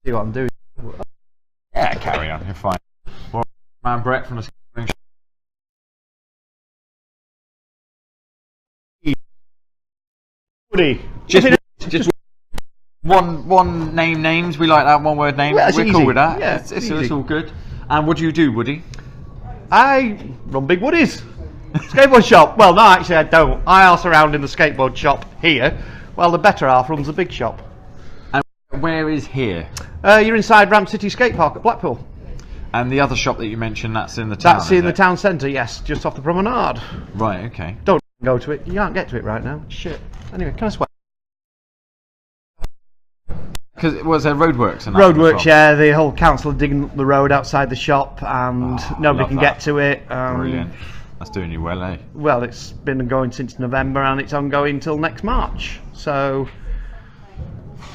See what I'm doing. Yeah, carry on. You're fine. Well, man, Brett from the Skateboarding Show. Woody. Just one names. We like that, one word names. Well, We're easy. cool with that. Yeah, it's all good. And what do you do, Woody? I run Big Woody's skateboard shop. Well, no, actually I don't. I ask around in the skateboard shop here, while the better half runs the big shop. And where is here? You're inside Ramp City Skate Park at Blackpool. And the other shop that you mentioned, that's in the town. That's in the town centre, yes, just off the promenade. Right. Okay. Don't go to it. You can't get to it right now. Shit. Anyway, can I swear? Because it was there roadworks and that Roadworks, yeah. The whole council are digging up the road outside the shop, and nobody can get to it. Brilliant. That's doing you well, eh? Well, it's been going since November, and it's ongoing till next March. So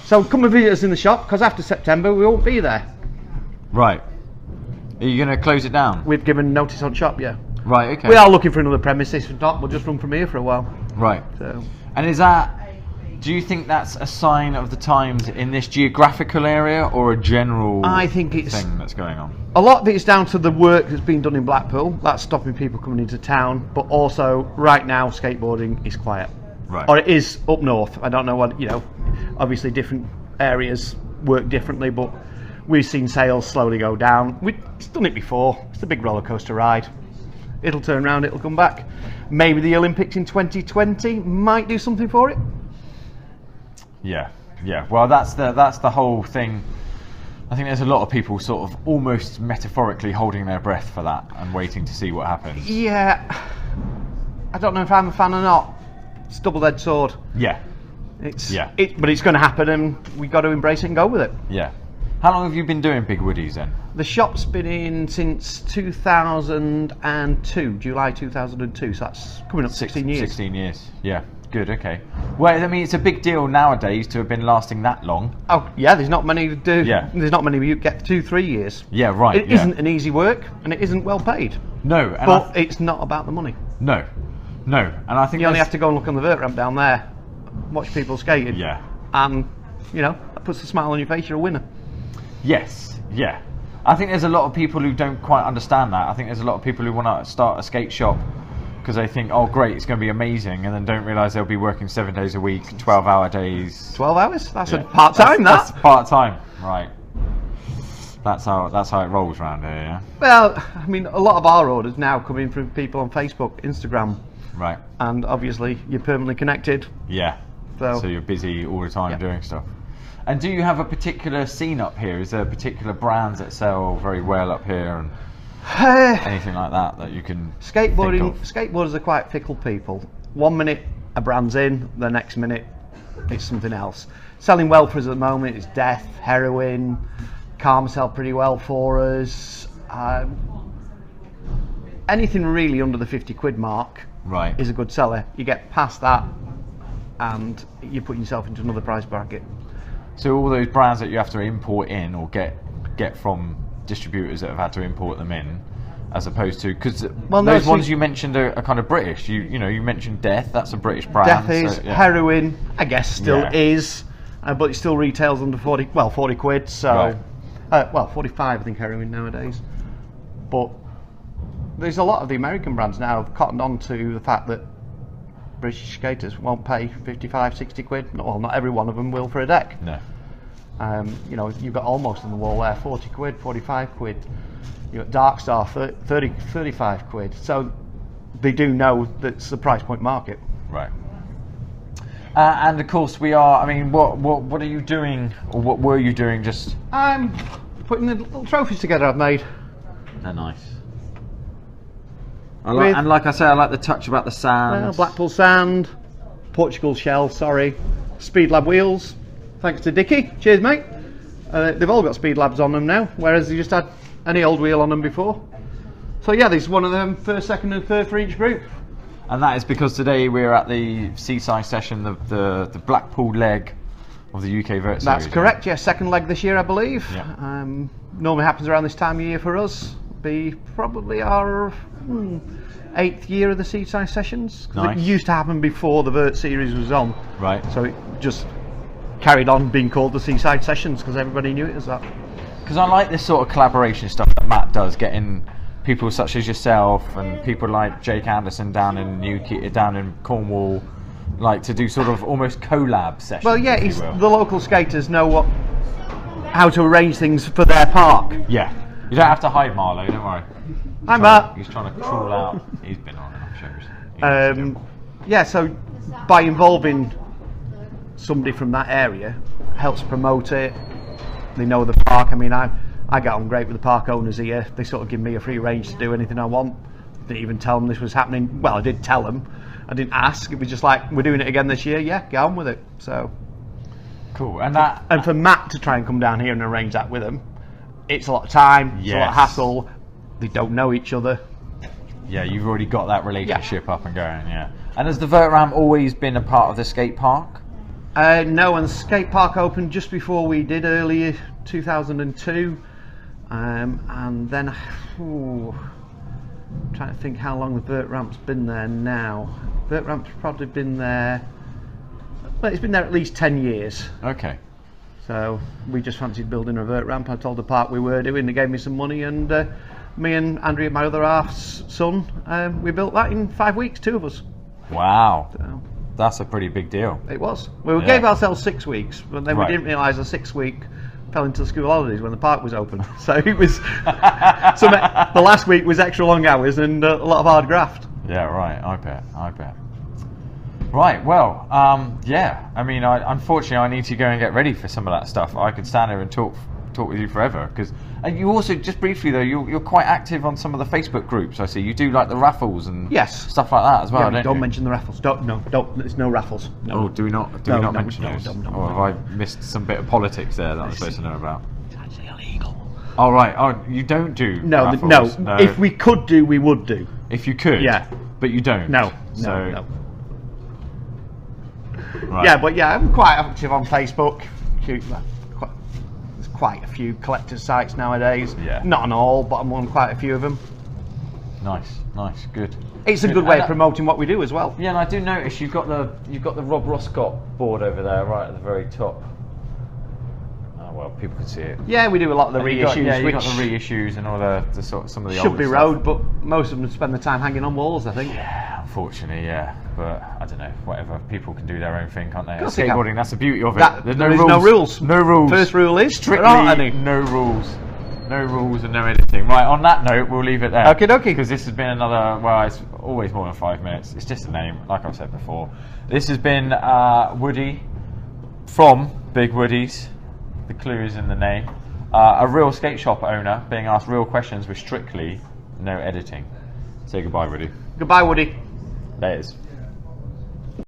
come and visit us in the shop, because after September we won't be there. Right. Are you going to close it down? We've given notice on shop, yeah. Right. Okay. We are looking for another premises. If not, we'll just run from here for a while. Right. So. And is that? Do you think that's a sign of the times in this geographical area, or a general I think it's thing that's going on? A lot of it is down to the work that's been done in Blackpool. That's stopping people coming into town. But also, right now, skateboarding is quiet. Right. Or it is up north. I don't know what, you know, obviously different areas work differently, but we've seen sales slowly go down. We've done it before. It's a big roller coaster ride. It'll turn around, it'll come back. Maybe the Olympics in 2020 might do something for it. Yeah, yeah. Well, that's the whole thing. I think there's a lot of people sort of almost metaphorically holding their breath for that and waiting to see what happens. Yeah. I don't know if I'm a fan or not. It's a double-edged sword. Yeah. But it's going to happen, and we've got to embrace it and go with it. Yeah. How long have you been doing Big Woodies then? The shop's been in since 2002, July 2002, so that's coming up 16 years. 16 years, yeah. Good, okay. Well, I mean, it's a big deal nowadays to have been lasting that long. Oh, yeah, there's not many to do. Yeah. There's not many you get 2-3 years. Yeah, right. It isn't an easy work, and it isn't well paid. No. And but it's not about the money. No. And I think you only have to go and look on the vert ramp down there, watch people skating. Yeah. And, you know, that puts a smile on your face, you're a winner. Yes, yeah. I think there's a lot of people who don't quite understand that. I think there's a lot of people who want to start a skate shop because they think, oh great, it's going to be amazing, and then don't realise they'll be working 7 days a week, 12-hour days. 12 hours? That's a part-time, that's part-time, right. That's how it rolls around here, yeah? Well, I mean, a lot of our orders now come in from people on Facebook, Instagram. Right. And obviously, you're permanently connected. Yeah. So you're busy all the time doing stuff. And do you have a particular scene up here? Is there particular brands that sell very well up here, and anything like that you can Skateboarders are quite fickle people. 1 minute a brand's in, the next minute it's something else. Selling well for us at the moment is Death, Heroin, Karma sell pretty well for us. Anything really under the 50 quid mark is a good seller. You get past that and you're putting yourself into another price bracket. So all those brands that you have to import in or get from distributors that have had to import them in, as opposed to, because those ones you mentioned are kind of British. You know, you mentioned Death, that's a British brand. Death is, Heroin I guess still is, but it still retails under 40 quid, so well 45 I think Heroin nowadays. But there's a lot of the American brands now have cottoned on to the fact that British skaters won't pay 55, 60 quid. Well, not every one of them will for a deck. No. You know, you've got Almost on the wall there, 40 quid, 45 quid. You've got Darkstar, 30, 35 quid. So they do know that it's a price point market. Right. And of course we are, I mean, what are you doing, or what were you doing just? I'm putting the little trophies together I've made. They're nice. And like I say, I like the touch about the sand. Blackpool sand, Portugal shell, Speed Lab wheels, thanks to Dickie. Cheers, mate. They've all got Speed Labs on them now, whereas they just had any old wheel on them before. So yeah, this is one of them, first, second and third for each group. And that is because today we're at the Seaside session, the Blackpool leg of the UK Vert Series. That's correct, yeah, second leg this year I believe. Yeah. Normally happens around this time of year for us. Be probably our 8th year of the Seaside sessions. Nice. It used to happen before the Vert Series was on. Right. So it just carried on being called the Seaside Sessions because everybody knew it as that. Because I like this sort of collaboration stuff that Matt does, getting people such as yourself and people like Jake Anderson down in Cornwall, like to do sort of almost collab sessions. Well, yeah, the local skaters know how to arrange things for their park. Yeah, you don't have to hide Marlo, don't worry. Hi, Matt. He's trying to crawl out. He's been on enough shows. Yeah, so by involving somebody from that area helps promote it. They know the park. I mean, I get on great with the park owners here. They sort of give me a free range to do anything I want. Didn't even tell them this was happening. Well, I did tell them. I didn't ask. It was just like, we're doing it again this year. Yeah, get on with it. So cool. And for Matt to try and come down here and arrange that with them, it's a lot of time. It's a lot of hassle. They don't know each other. Yeah, you've already got that relationship up and going. Yeah. And has the vert ramp always been a part of the skate park? No, and the skate park opened just before we did, earlier 2002, and then trying to think how long the vert ramp's been there now. Vert ramp's probably been there. Well, it's been there at least 10 years. Okay. So we just fancied building a vert ramp. I told the park we were doing. They gave me some money, and me and Andrea, my other half's son, we built that in 5 weeks. 2 of us. Wow. So, that's a pretty big deal. It was. We gave ourselves 6 weeks, but then we didn't realise the 6 week fell into the school holidays when the park was open. So it was. So the last week was extra long hours and a lot of hard graft. Yeah, right. I bet. Right. Well, yeah. I mean, unfortunately, I need to go and get ready for some of that stuff. I could stand here and talk with you forever, because you also, just briefly though, you're quite active on some of the Facebook groups. I see you do like the raffles and stuff like that as well. Yeah, don't you? mention the raffles. Don't. There's no raffles. No. Oh, do we not mention those? Or have I missed some bit of politics there that I'm supposed to know about? It's actually illegal. Oh right. Oh, you don't do raffles? No. If we could do, we would do. If you could. Yeah. But you don't. No. Right. Yeah, but yeah, I'm quite active on Facebook. There's quite a few collector sites nowadays. Yeah. Not on all, but I'm on quite a few of them. Nice, good. It's a good way of promoting what we do as well. Yeah, and I do notice you've got the Rob Roscott board over there, right at the very top. Oh well, people can see it. Yeah, we do a lot of the reissues. You've got the reissues and all the sort of some of the should be road, but most of them spend the time hanging on walls, I think. Yeah, unfortunately, yeah. But I don't know, whatever. People can do their own thing, can't they? Skateboarding, that's the beauty of it. There's no rules. No rules. First rule is strictly no rules. No rules and no editing. Right, on that note, we'll leave it there. Okie dokie. Because this has been another, well, it's always more than 5 minutes. It's just a name, like I've said before. This has been Woody from Big Woodies. The clue is in the name. A real skate shop owner being asked real questions with strictly no editing. Say goodbye, Woody. Goodbye, Woody. Laters.